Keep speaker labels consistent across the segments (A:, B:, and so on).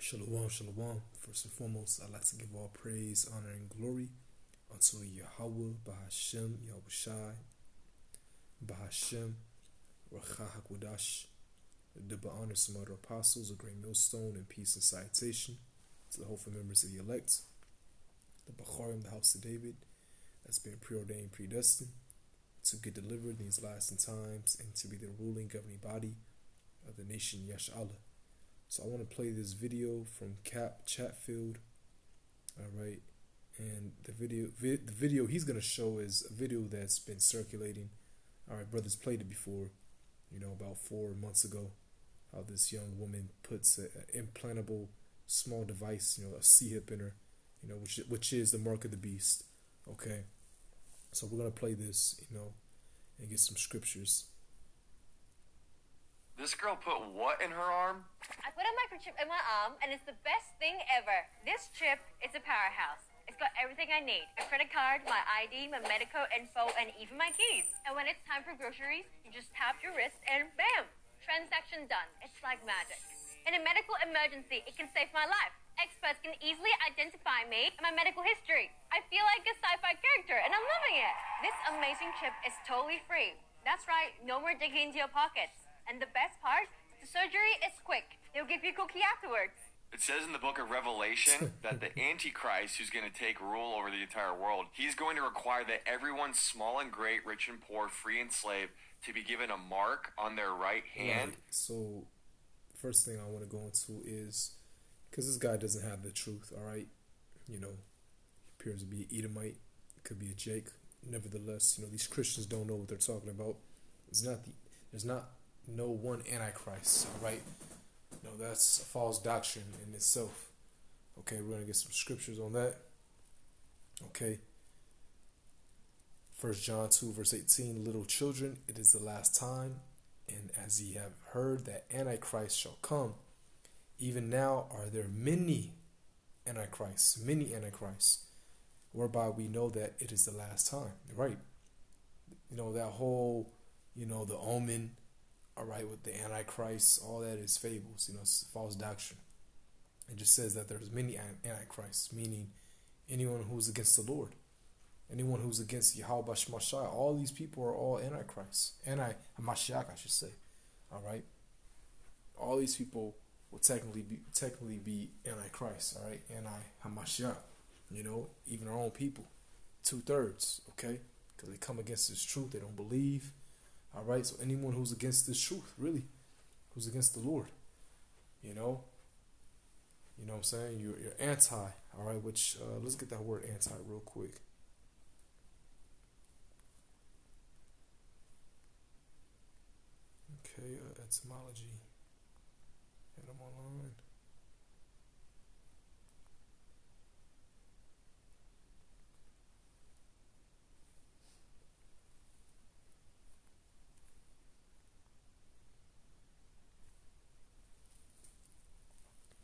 A: Shalom, shalom. First and foremost, I'd like to give all praise, honor, and glory unto Yahweh, Bahashem, Yahushai, Bahashem, Racha HaKodash, the honor some other apostles, a great millstone, and peace and citation to the hopeful members of the elect, the Bacharim, the house of David, that's been preordained, predestined to get delivered in these last times and to be the ruling governing body of the nation Yash'Allah. So I want to play this video from Cap Chatfield, all right, and the video he's going to show is a video that's been circulating. All right, brothers played it before, about 4 months ago, how this young woman puts an implantable small device, a C-hip in her, which is the mark of the beast, okay? So we're going to play this, and get some scriptures.
B: This girl put what in her arm?
C: I put a microchip in my arm, and it's the best thing ever. This chip is a powerhouse. It's got everything I need. A credit card, my ID, my medical info, and even my keys. And when it's time for groceries, you just tap your wrist and bam! Transaction done. It's like magic. In a medical emergency, it can save my life. Experts can easily identify me and my medical history. I feel like a sci-fi character, and I'm loving it. This amazing chip is totally free. That's right, no more digging into your pockets. And the best part, the surgery is quick. They'll give you a cookie afterwards.
B: It says in the book of Revelation that the Antichrist, who's going to take rule over the entire world, he's going to require that everyone, small and great, rich and poor, free and slave, to be given a mark on their right hand.
A: Right. So, first thing I want to go into is, because this guy doesn't have the truth, all right? He appears to be an Edomite. It could be a Jake. Nevertheless, these Christians don't know what they're talking about. There's not no one Antichrist, all right? No, that's a false doctrine in itself. Okay, we're going to get some scriptures on that. Okay. 1 John 2 verse 18, little children, it is the last time, and as ye have heard that Antichrist shall come, even now are there many Antichrists, whereby we know that it is the last time, right? That whole, the omen, all right, with the Antichrist, all that is fables, it's false doctrine. It just says that there's many Antichrists, meaning anyone who's against the Lord, anyone who's against Yahweh Shemashai. All these people are all Antichrists, Anti-Hamashiach, I should say, all right? All these people will technically be Antichrist, all right? Anti-Hamashiach, even our own people, 2/3, okay? Because they come against this truth, they don't believe. All right, so anyone who's against this truth, really, who's against the Lord, you know what I'm saying? You're anti, all right, which, let's get that word anti real quick. Okay, etymology. Had them online.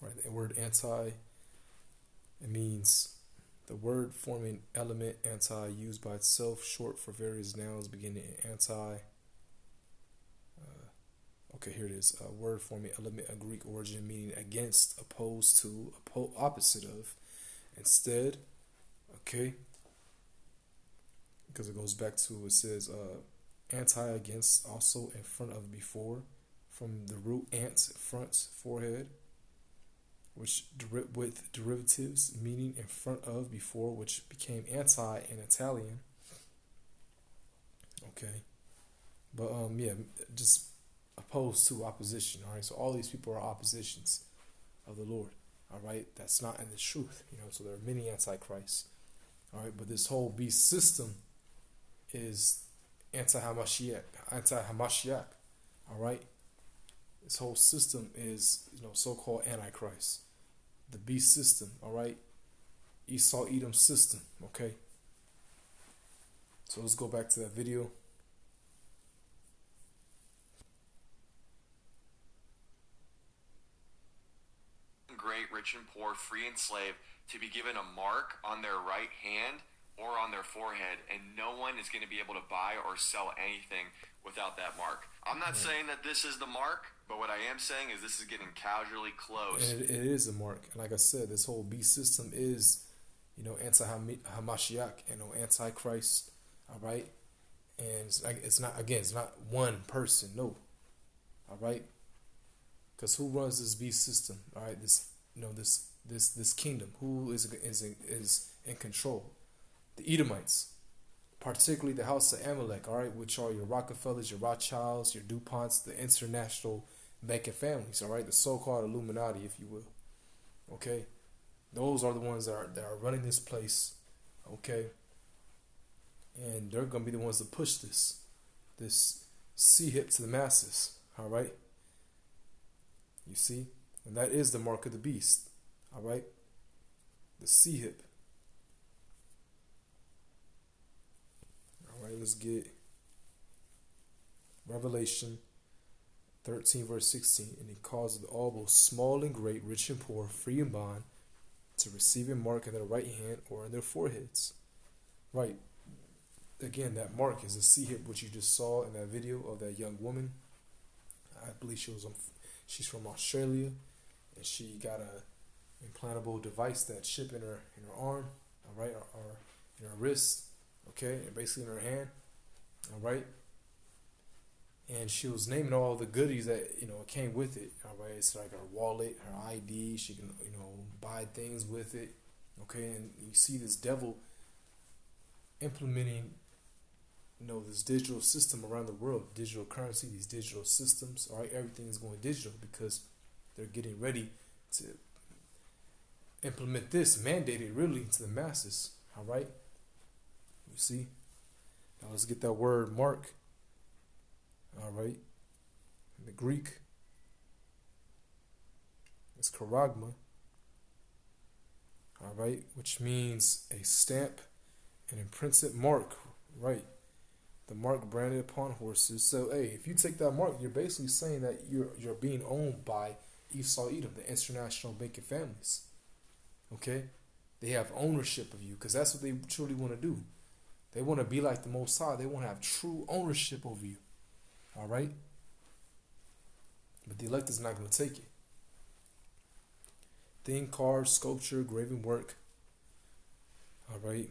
A: Right, the word anti, it means the word forming element anti used by itself, short for various nouns beginning in anti. Okay, here it is. Word forming element of Greek origin meaning against, opposed to, opposite of, instead. Okay, because it goes back to, it says anti, against, also in front of, before, from the root ant, front, forehead, which with derivatives meaning in front of, before, which became anti in Italian. Okay, but yeah, just opposed to, opposition. All right, so all these people are oppositions of the Lord. All right, that's not in the truth. So there are many antichrists. All right, but this whole beast system is anti-Hamashiach. All right, this whole system is so-called antichrist. The beast system, all right? Esau Edom system, okay? So let's go back to that video.
B: Great, rich and poor, free and slave, to be given a mark on their right hand. or on their forehead, and no one is going to be able to buy or sell anything without that mark. I'm not saying that this is the mark, but what I am saying is this is getting casually close.
A: And it is a mark. And like I said, this whole beast system is, anti-Hamashiach, anti-Christ, all right? And it's not one person, no, all right? Because who runs this beast system, all right? This kingdom, who is in control? The Edomites, particularly the house of Amalek, all right, which are your Rockefellers, your Rothschilds, your DuPonts, the international banking families, all right, the so-called Illuminati, if you will, okay? Those are the ones that are running this place, okay? And they're going to be the ones to push this C-hip to the masses, all right? You see? And that is the mark of the beast, all right? The C-hip. All right, let's get Revelation 13, verse 16. And he caused all, both small and great, rich and poor, free and bond, to receive a mark in their right hand or in their foreheads. Right. Again, that mark is a C-hip, which you just saw in that video of that young woman. I believe she's from Australia, and she got a implantable device that chip in her arm, all right, or in her wrist, okay, and basically in her hand, all right. And she was naming all the goodies that came with it, all right. It's like her wallet, her ID. She can buy things with it, okay. And you see this devil implementing this digital system around the world, digital currency, these digital systems, all right. Everything is going digital because they're getting ready to implement this, mandate it really to the masses, all right. You see. Now let's get that word mark. All right. In the Greek, it's charagma. All right, which means a stamp, an imprinted mark. Right. The mark branded upon horses. So, hey, if you take that mark, you're basically saying that you're being owned by Esau Edom, the international banking families. Okay, they have ownership of you because that's what they truly want to do. They want to be like the Most High. They want to have true ownership over you. All right? But the elect is not going to take it. Thing, carved, sculpture, graven work. All right?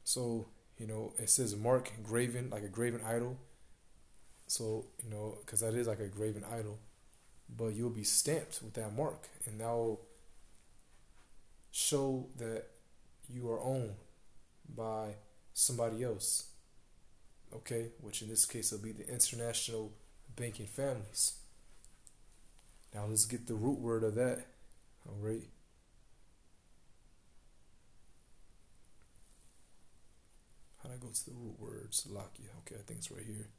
A: So, it says mark, graven, like a graven idol. So, because that is like a graven idol. But you'll be stamped with that mark. And that will show that you are owned by somebody else. Okay, which in this case will be the international banking families. Now let's get the root word of that. All right. How do I go to the root word? Salakia. Okay, I think it's right here.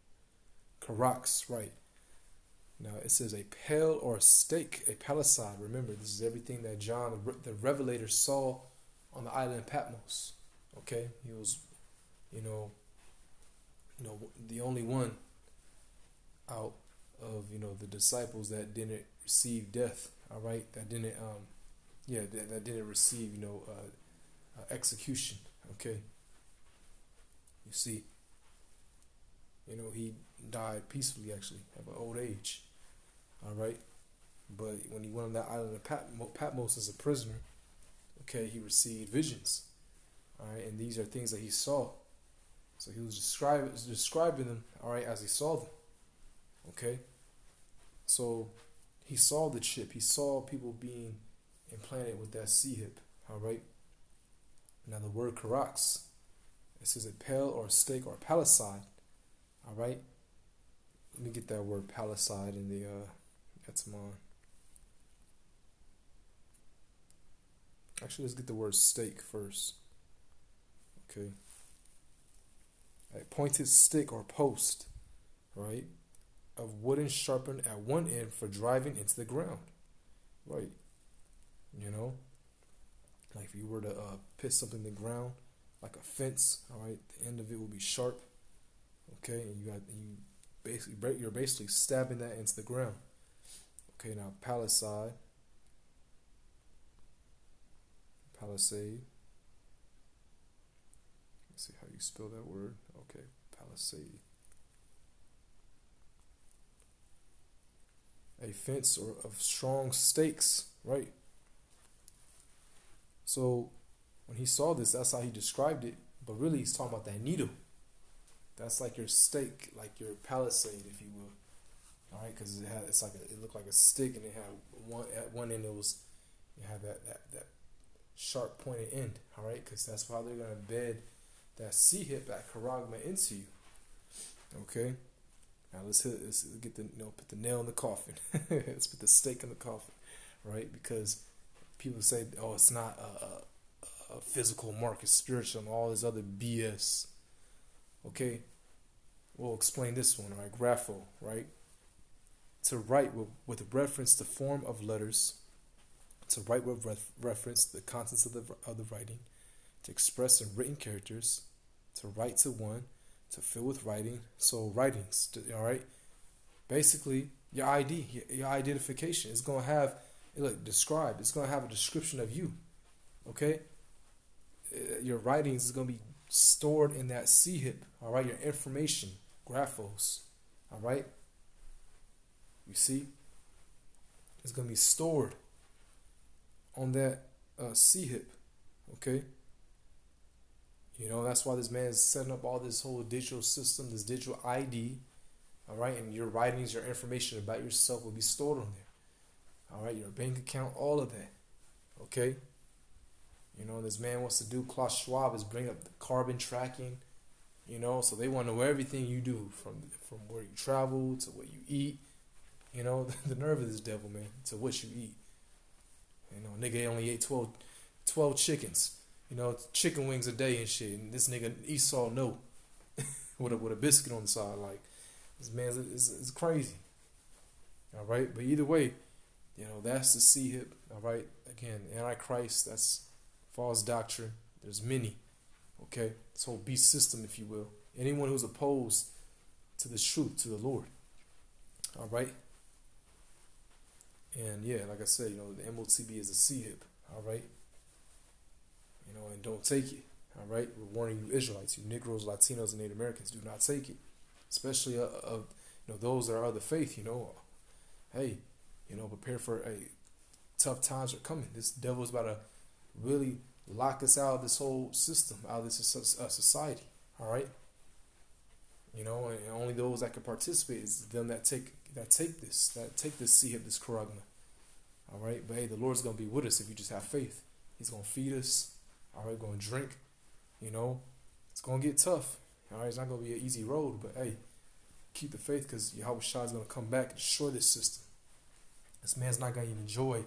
A: Karax, right. Now it says a pale or a stake, a palisade. Remember, this is everything that John, the Revelator, saw on the island of Patmos. Okay, he was, the only one out of the disciples that didn't receive death. All right, that didn't that didn't receive execution. Okay, you see, he died peacefully actually at an old age. All right, but when he went on that island of Patmos as a prisoner, okay, he received visions. All right, and these are things that he saw. So he was describing them, all right, as he saw them. Okay? So he saw the chip. He saw people being implanted with that C-hip, all right? Now the word karax, it says a pale or a stake or a palisade, all right? Let me get that word palisade in the Etzman. Actually, let's get the word stake first. Okay. A pointed stick or post, right, of wooden sharpened at one end for driving into the ground, right? Like if you were to put something in the ground, like a fence, all right, the end of it will be sharp, okay, and you're basically stabbing that into the ground. Okay, now palisade, see how you spell that word. Okay, palisade. A fence or of strong stakes, right? So when he saw this, that's how he described it. But really, he's talking about that needle. That's like your stake, like your palisade, if you will. All right, because it looked like a stick, and it had at one end it had that sharp pointed end. All right, because that's how they're gonna bed that C-hip, that charagma into you. Okay, now let's get put the nail in the coffin. Let's put the stake in the coffin, right? Because people say, oh, it's not a physical mark, it's spiritual, and all this other BS. Okay, we'll explain this one. All right, grapho, right? To write with reference to form of letters, to write with reference to the contents of the writing, to express in written characters, to write to one, to fill with writing. So writings, all right? Basically, your ID, your identification is going to have, describe, it's going to have a description of you, okay? Your writings is going to be stored in that C-hip, all right? Your information, graphos, all right? You see, it's going to be stored on that C-hip, okay? You know, that's why this man is setting up all this whole digital system, this digital ID, all right? And your writings, your information about yourself will be stored on there, all right? Your bank account, all of that, okay? You know, this man wants to do, Klaus Schwab is bring up the carbon tracking, you know, so they want to know everything you do from where you travel to what you eat. You know, the nerve of this devil, man, to what you eat. You know, nigga only ate 12 chickens. You know, chicken wings a day and shit. And this nigga Esau, no. with a biscuit on the side. Like, this man is crazy. All right? But either way, you know, that's the C-hip. All right? Again, Antichrist, that's false doctrine. There's many. Okay? This whole beast system, if you will. Anyone who's opposed to the truth, to the Lord. All right? And yeah, like I said, you know, the MOTB is a C-hip, all right? You know, and don't take it, all right? We're warning you Israelites, you Negroes, Latinos, and Native Americans, do not take it. Especially, you know, those that are of the faith, you know. Hey, you know, prepare for, tough times are coming. This devil is about to really lock us out of this whole system, out of this society, all right? You know, and only those that can participate is them that take this C-hip, this charagma. All right, but hey, the Lord's gonna be with us if you just have faith. He's gonna feed us. All right, gonna drink. You know, it's gonna get tough. All right, it's not gonna be an easy road, but hey, keep the faith because Yahweh Shai is gonna come back and destroy this system. This man's not gonna even enjoy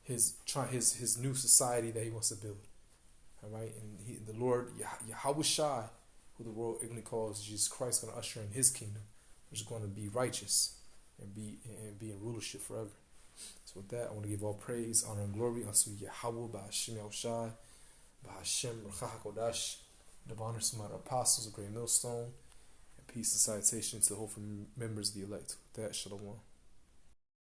A: his new society that he wants to build. All right, and the Lord Yahweh Shai, who the world ignorantly calls Jesus Christ, gonna usher in His kingdom, which is going to be righteous and be in rulership forever. So with that, I want to give all praise, honor, and glory unto Yahweh, Ba'ashem Yahushai, Ba'ashem Ruach HaKodesh, divine Samad apostles, a great millstone, and peace and salutation to the whole members of the elect. With that, Shalom.